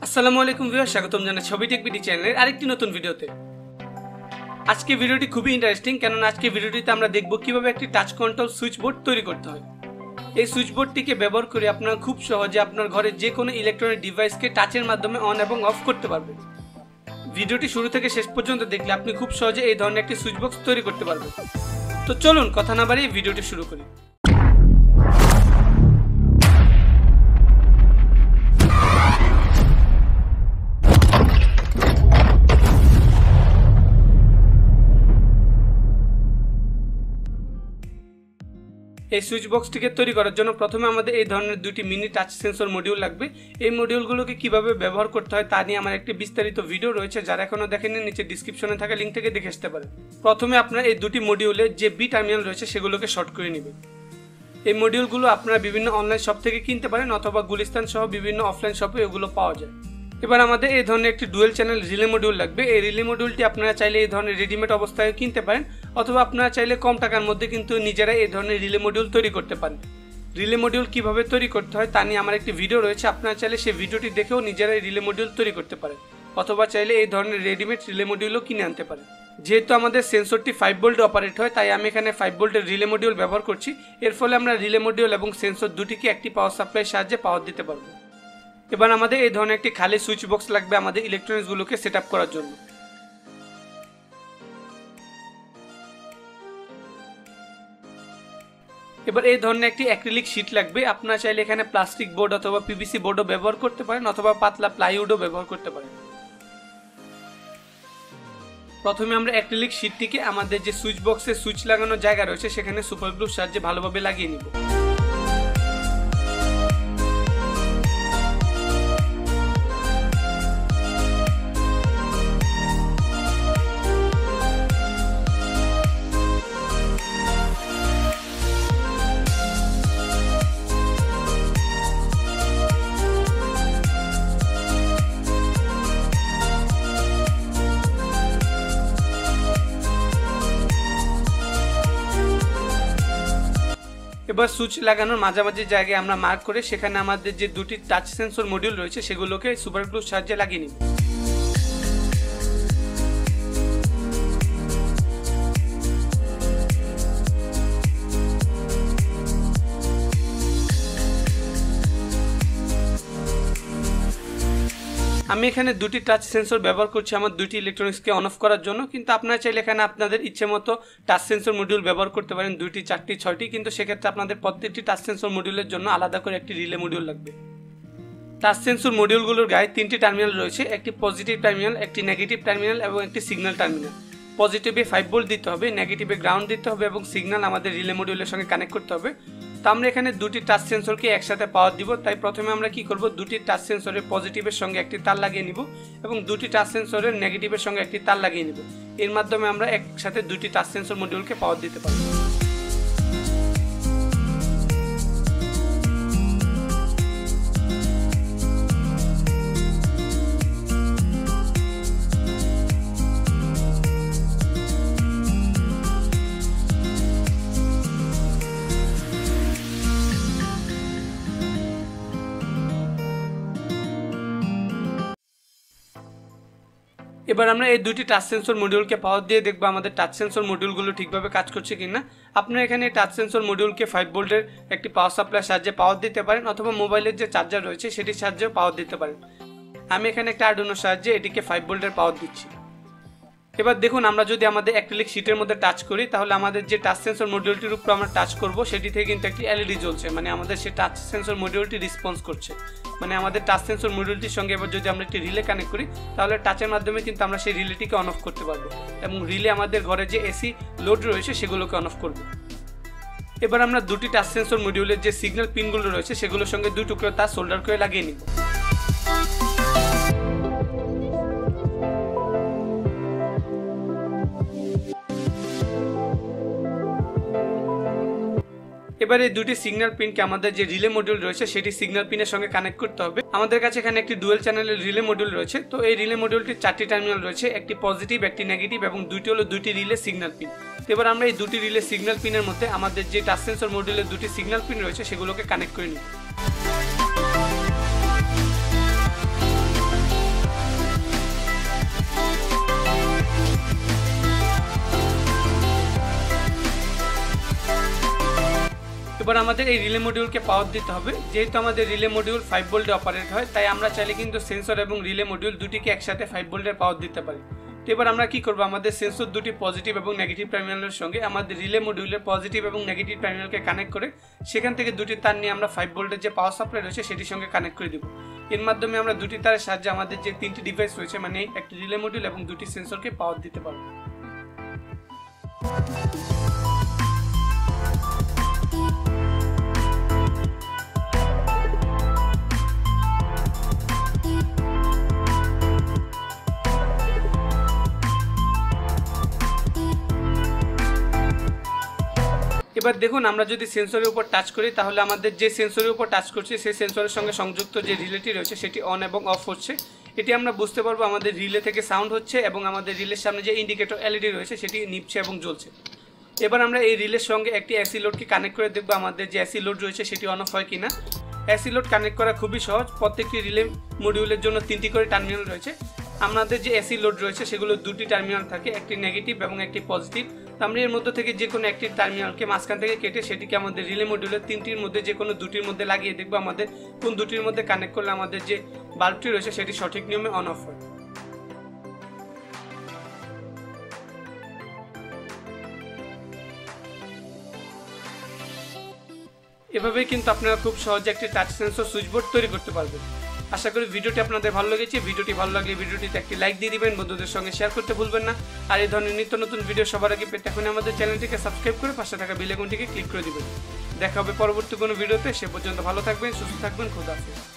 আসসালামু আলাইকুম ভিউয়ার, স্বাগতম জানাচ্ছি ছবি টেক বিডি চ্যানেলের আরেকটি নতুন ভিডিওতে। আজকে ভিডিওটি খুবই ইন্টারেস্টিং, কেননা আজকে ভিডিওটিতে আমরা দেখব কিভাবে একটি টাচ কন্ট্রোল সুইচ বোর্ড তৈরি করতে হয়। এই সুইচ বোর্ডটিকে ব্যবহার করে আপনারা খুব সহজে আপনার ঘরে যে কোনো ইলেকট্রনিক ডিভাইসকে টাচের মাধ্যমে অন এবং অফ করতে পারবেন। ভিডিওটি শুরু থেকে শেষ পর্যন্ত দেখলে আপনি খুব সহজে এই ধরনের একটি সুইচ বক্স তৈরি করতে পারবেন। তো চলুন কথা না বাড়িয়ে ভিডিওটি শুরু করি। এই সুইচ বক্সটিকে তৈরি করার জন্য প্রথমে আমাদের এই ধরনের দুটি মিনি টাচ সেন্সর মডিউল লাগবে। এই মডিউলগুলোকে কিভাবে ব্যবহার করতে হয় তা নিয়ে আমার একটি বিস্তারিত ভিডিও রয়েছে, যারা এখনো দেখেননি নিচে ডিসক্রিপশনে থাকা লিঙ্ক থেকে দেখে আসতে পারেন। প্রথমে আপনারা এই দুটি মডিউলে যে বি টার্মিনাল রয়েছে সেগুলোকে শর্ট করে নেবেন। এই মডিউলগুলো আপনারা বিভিন্ন অনলাইন শপ থেকে কিনতে পারেন অথবা গুলিস্তান সহ বিভিন্ন অফলাইন শপে এগুলো পাওয়া যায়। এবার আমাদের এই ধরনের একটি ডুয়েল চ্যানেল রিলে মডিউল লাগবে। এই রিলে মডিউলটি আপনারা চাইলে এই ধরনের রেডিমেড অবস্থায় কিনতে পারেন অথবা আপনারা চাইলে কম টাকার মধ্যে কিন্তু নিজেরাই এই ধরনের রিলে মডিউল তৈরি করতে পারেন। রিলে মডিউল কিভাবে তৈরি করতে হয় তা নিয়ে আমার একটি ভিডিও রয়েছে, আপনারা চাইলে সেই ভিডিওটি দেখেও নিজেরাই রিলে মডিউল তৈরি করতে পারেন অথবা চাইলে এই ধরনের রেডিমেড রিলে মডিউলও কিনে আনতে পারেন। যেহেতু আমাদের সেন্সরটি 5 ভোল্টে অপারেট হয়, তাই আমি এখানে 5 ভোল্টের রিলে মডিউল ব্যবহার করছি। এর ফলে আমরা রিলে মডিউল এবং সেন্সর দুটিকে একটি পাওয়ার সাপ্লাইয়ের সাহায্যে পাওয়ার দিতে পারবো। এবার আমাদের এই ধরনের একটি খালি সুইচ বক্স লাগবে আমাদের ইলেকট্রনিক্সগুলোকে সেট আপ করার জন্য। এবার এই ধরনের একটি অ্যাক্রিলিক শীট লাগবে। আপনারা চাইলে এখানে প্লাস্টিক বোর্ড অথবা পিভিসি বোর্ডও ব্যবহার করতে পারেন অথবা পাতলা প্লাইউডও ব্যবহার করতে পারেন। প্রথমে আমরা অ্যাক্রিলিক শীটটিকে আমাদের যে সুইচ বক্সে সুইচ লাগানোর জায়গা রয়েছে সেখানে সুপার গ্লুর সাহায্যে ভালোভাবে লাগিয়ে নিব। এবার সুইচ লাগানোর মাঝামাঝি জায়গায় আমরা মার্ক করে সেখানে আমাদের যে দুটি টাচ সেন্সর মডিউল রয়েছে সেগুলোকে সুপার গ্লুর সাহায্যে লাগিয়ে নিব। আমি এখানে দুটি টাচ সেন্সর ব্যবহার করছি আমার দুটি ইলেকট্রনিক্সকে অন অফ করার জন্য, কিন্তু আপনারা চাইলে এখানে আপনাদের ইচ্ছে মতো টাচ সেন্সর মডিউল ব্যবহার করতে পারেন, 2টি 4টি 6টি, কিন্তু সেক্ষেত্রে আপনাদের প্রত্যেকটি টাচ সেন্সর মডিউলের জন্য আলাদা করে একটি রিলে মডিউল লাগবে। টাচ সেন্সর মডিউলগুলোর গায়ে 3টি টার্মিনাল রয়েছে, একটি পজিটিভ টার্মিনাল, একটি নেগেটিভ টার্মিনাল এবং একটি সিগন্যাল টার্মিনাল। পজিটিভে 5 ভোল্ট দিতে হবে, নেগেটিভে গ্রাউন্ড দিতে হবে এবং সিগন্যাল আমাদের রিলে মডিউলের সঙ্গে কানেক্ট করতে হবে। তো আমরা এখানে দুটি টাচ সেন্সরকে একসাথে পাওয়ার দিব, তাই প্রথমে আমরা কি করব, দুটি টাচ সেন্সরের পজিটিভের সঙ্গে একটি তার লাগিয়ে নিব এবং দুটি টাচ সেন্সরের নেগেটিভের সঙ্গে একটি তার লাগিয়ে নিব। এর মাধ্যমে আমরা একসাথে দুটি টাচ সেন্সর মডিউলকে পাওয়ার দিতে পারব। এবার আমরা এই দুটি টাচ সেন্সর মডিউলকে পাওয়ার দিয়ে দেখব আমাদের টাচ সেন্সর মডিউলগুলো ঠিকভাবে কাজ করছে কিনা। আপনারা এখানে টাচ সেন্সর মডিউলকে 5 ভোল্টের একটি পাওয়ার সাপ্লাইয়ের সাহায্যে পাওয়ার দিতে পারেন অথবা মোবাইলের যে চার্জার রয়েছে সেটির সাহায্যেও পাওয়ার দিতে পারেন। আমি এখানে একটা আরডুইনোর সাহায্যে এটিকে 5 ভোল্টের পাওয়ার দিচ্ছি। এবার দেখুন, আমরা যদি আমাদের অ্যাক্রিলিক শীটের মধ্যে টাচ করি তাহলে আমাদের যে টাচ সেন্সর মডিউলটির উপর আমরা টাচ করব সেটি থেকে কিন্তু একটি এলইডি জ্বলছে, মানে আমাদের সেই টাচ সেন্সর মডিউলটি রেসপন্স করছে। মানে আমাদের টাচ সেন্সর মডিউলটির সঙ্গে এবার যদি আমরা একটি রিলে কানেক্ট করি তাহলে টাচের মাধ্যমে কিন্তু আমরা সেই রিলেটিকে অন অফ করতে পারবো এবং রিলে আমাদের ঘরে যে এসি লোড রয়েছে সেগুলোকে অন অফ করবে। এবার আমরা দুটি টাচ সেন্সর মডিউলের যে সিগন্যাল পিনগুলো রয়েছে সেগুলোর সঙ্গে 2 টুকরো তার সোল্ডার করে লাগিয়ে নিব। এবার এই দুটি সিগন্যাল পিনকে আমাদের যে রিলে মডিউল রয়েছে সেটি সিগন্যাল পিনের সঙ্গে কানেক্ট করতে হবে। আমাদের কাছে এখানে একটি ডুয়েল চ্যানেলের রিলে মডিউল রয়েছে। তো এই রিলে মডিউলটির 4টি টার্মিনাল রয়েছে, একটি পজিটিভ, একটি নেগেটিভ এবং দুটি রিলে সিগন্যাল পিন। এবার আমরা এই দুটি রিলে সিগন্যাল পিনের মধ্যে আমাদের যে টাচ সেন্সর মডিউলের দুটি সিগন্যাল পিন রয়েছে সেগুলোকে কানেক্ট করে নিব। এবার আমাদের এই রিলে মডিউলকে পাওয়ার দিতে হবে। যেহেতু আমাদের রিলে মডিউল 5 ভোল্টে অপারেট হয়, তাই আমরা চাইলে কিন্তু সেন্সর এবং রিলে মডিউল দুটিকে একসাথে 5 ভোল্টের পাওয়ার দিতে পারি। তো এবার আমরা কি করব, আমাদের সেন্সর দুটি পজিটিভ এবং নেগেটিভ টার্মিনালের সঙ্গে আমাদের রিলে মডিউলের পজিটিভ এবং নেগেটিভ টার্মিনালকে কানেক্ট করে সেখান থেকে দুটি তার নিয়ে আমরা 5 ভোল্টের যে পাওয়ার সাপ্লাই রয়েছে সেটির সঙ্গে কানেক্ট করে দেব। এর মাধ্যমে আমরা দুটি তারের সাহায্যে আমাদের যে তিনটি ডিভাইস রয়েছে, মানে একটি রিলে মডিউল এবং দুটি সেন্সরকে পাওয়ার দিতে পারবো। এবার দেখুন, আমরা যদি সেন্সরের উপর টাচ করি তাহলে আমাদের যে সেন্সরের উপর টাচ করছি সেই সেন্সরের সঙ্গে সংযুক্ত যে রিলেটি রয়েছে সেটি অন এবং অফ হচ্ছে। এটি আমরা বুঝতে পারবো আমাদের রিলে থেকে সাউন্ড হচ্ছে এবং আমাদের রিলের সামনে যে ইন্ডিকেটর এলইডি রয়েছে সেটি নিভছে এবং জ্বলছে। এবার আমরা এই রিলের সঙ্গে একটি এসি লোডকে কানেক্ট করে দেখবো আমাদের যে এসি লোড রয়েছে সেটি অন অফ হয় কিনা। এসি লোড কানেক্ট করা খুবই সহজ। প্রত্যেকটি রিলে মডিউলের জন্য 3টি করে টার্মিনাল রয়েছে। আমাদের যে এসি লোড রয়েছে সেগুলো দুটি টার্মিনাল থাকে, একটি নেগেটিভ এবং একটি পজিটিভ। তো আমরা এর মধ্যে থেকে যে কোনো একটি টার্মিনালকে মাঝখান থেকে কেটে সেটিকে আমাদের রিলে মডিউলের 3টির মধ্যে যে কোনো দুটির মধ্যে লাগিয়ে দেখবো আমাদের কোন দুটির মধ্যে কানেক্ট করলে আমাদের যে বাল্বটি রয়েছে সেটি সঠিক নিয়মে অন অফ হয়। এভাবেই কিন্তু আপনারা খুব সহজে একটি টাচ সেন্সর সুইচবোর্ড তৈরি করতে পারবেন। আশা করি ভিডিওটি আপনাদের ভালো লেগেছে। ভিডিওটি ভালো লাগলে ভিডিওটিতে একটি লাইক দিয়ে দিবেন, বন্ধুদের সঙ্গে শেয়ার করতে ভুলবেন না। আর এই ধরনের নিত্য নতুন ভিডিও সবার আগে পেতে এখন আমাদের চ্যানেলটিকে সাবস্ক্রাইব করে পাশে থাকা বেল আইকনটিকে ক্লিক করে দিবেন। দেখা হবে পরবর্তী কোনো ভিডিওতে। সে পর্যন্ত ভালো থাকবেন, সুস্থ থাকবেন, খোদা হাফেজ।